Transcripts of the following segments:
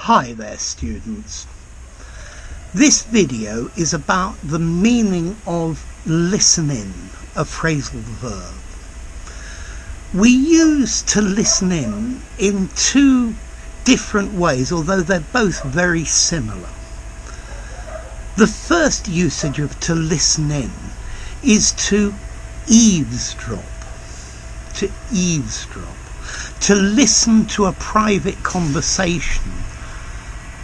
Hi there students. This video is about the meaning of listening, a phrasal verb. We use to listen in two different ways, although they're both very similar. The first usage of to listen in is to eavesdrop. To eavesdrop. To listen to a private conversation,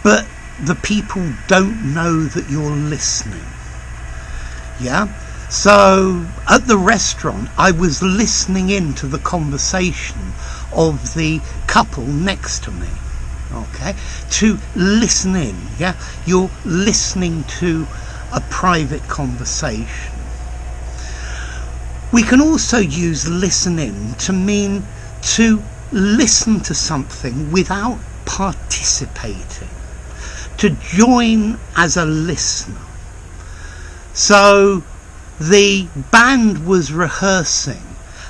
but the people don't know that you're listening. Yeah? So at the restaurant, I was listening in to the conversation of the couple next to me. Okay? To listen in. Yeah? You're listening to a private conversation. We can also use listen in to mean to listen to something without participating, to join as a listener. So the band was rehearsing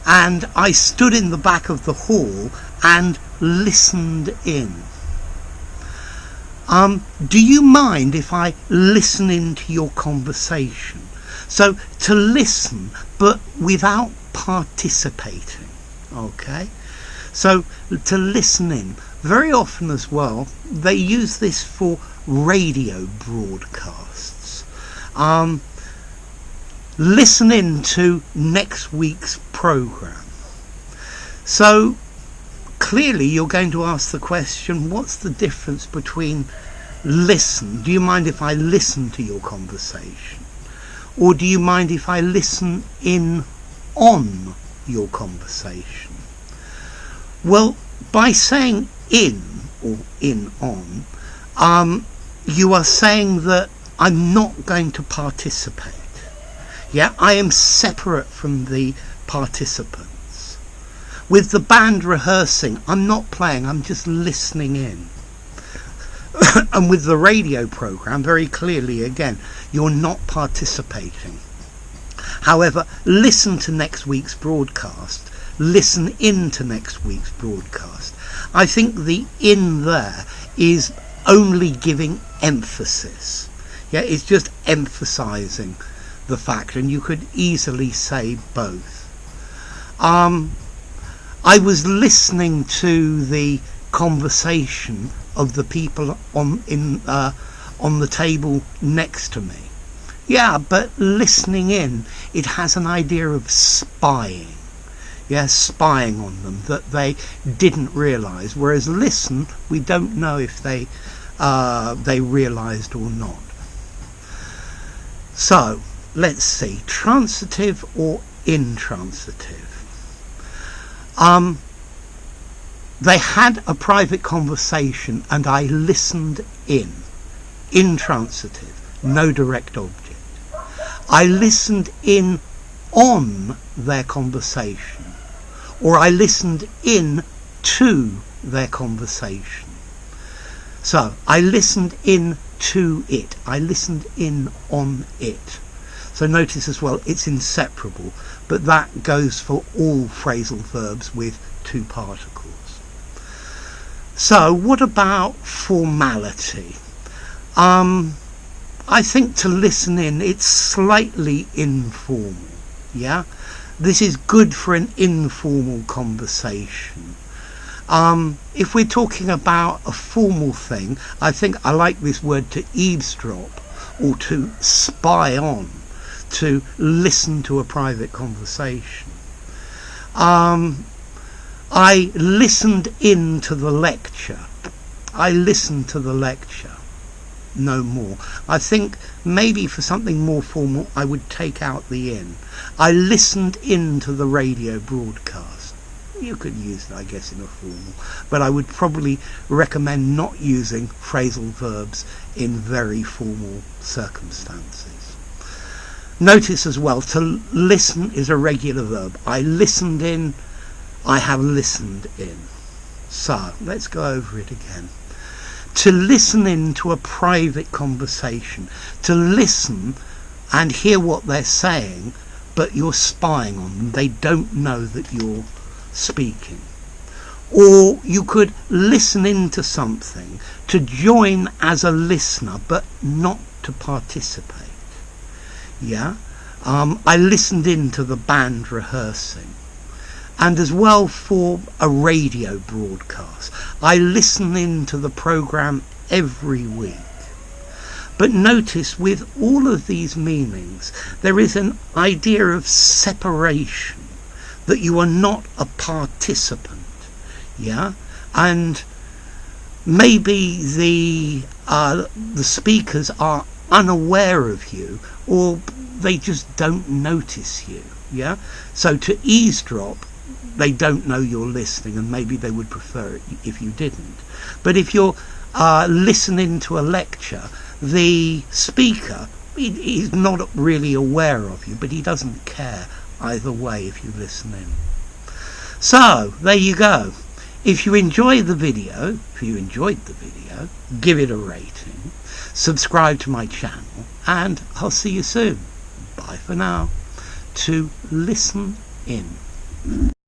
and I stood in the back of the hall and listened in. Do you mind if I listen into your conversation? So to listen but without participating. Okay, so to listen in. Very often as well, they use this for radio broadcasts. Listen in to next week's programme. So clearly you're going to ask the question, what's the difference between listen? Do you mind if I listen to your conversation? Or do you mind if I listen in on your conversation? Well, by saying in or in on, you are saying that I'm not going to participate. Yeah, I am separate from the participants. With the band rehearsing, I'm not playing, I'm just listening in. And with the radio programme, very clearly again, you're not participating. However, listen to next week's broadcast. Listen in to next week's broadcast. I think the in there is only giving emphasis. Yeah, it's just emphasising the fact, and you could easily say both. I was listening to the conversation of the people on the table next to me. Yeah, but listening in, it has an idea of spying. Yeah, spying on them, that they didn't realise. Whereas listen, we don't know if they realised or not. So, let's see, transitive or intransitive. They had a private conversation and I listened in. Intransitive, no direct object. I listened in on their conversation, or I listened in to their conversation. So I listened in to it, I listened in on it. So notice as well, it's inseparable, but that goes for all phrasal verbs with two particles. So what about formality? I think to listen in, it's slightly informal. Yeah, this is good for an informal conversation. If we're talking about a formal thing, I think I like this word to eavesdrop or to spy on, to listen to a private conversation. I listened in to the lecture. I listened to the lecture. No more. I think maybe for something more formal I would take out the in. I listened in to the radio broadcast. You could use it, I guess, in a formal, but I would probably recommend not using phrasal verbs in very formal circumstances. Notice as well, to listen is a regular verb. I listened in, I have listened in. So, let's go over it again. To listen in to a private conversation. To listen and hear what they're saying, but you're spying on them. They don't know that you're speaking. Or you could listen into something to join as a listener but not to participate. Yeah, I listened in to the band rehearsing, and as well for a radio broadcast. I listen in to the programme every week. But notice, with all of these meanings, there is an idea of separation, that you are not a participant. Yeah, and maybe the speakers are unaware of you, or they just don't notice you. Yeah, so to eavesdrop, they don't know you're listening, and maybe they would prefer it if you didn't. But if you're listening to a lecture, the speaker is not really aware of you, but he doesn't care either way if you listen in. So there you go. If you enjoyed the video, give it a rating, subscribe to my channel, and I'll see you soon. Bye for now. To listen in.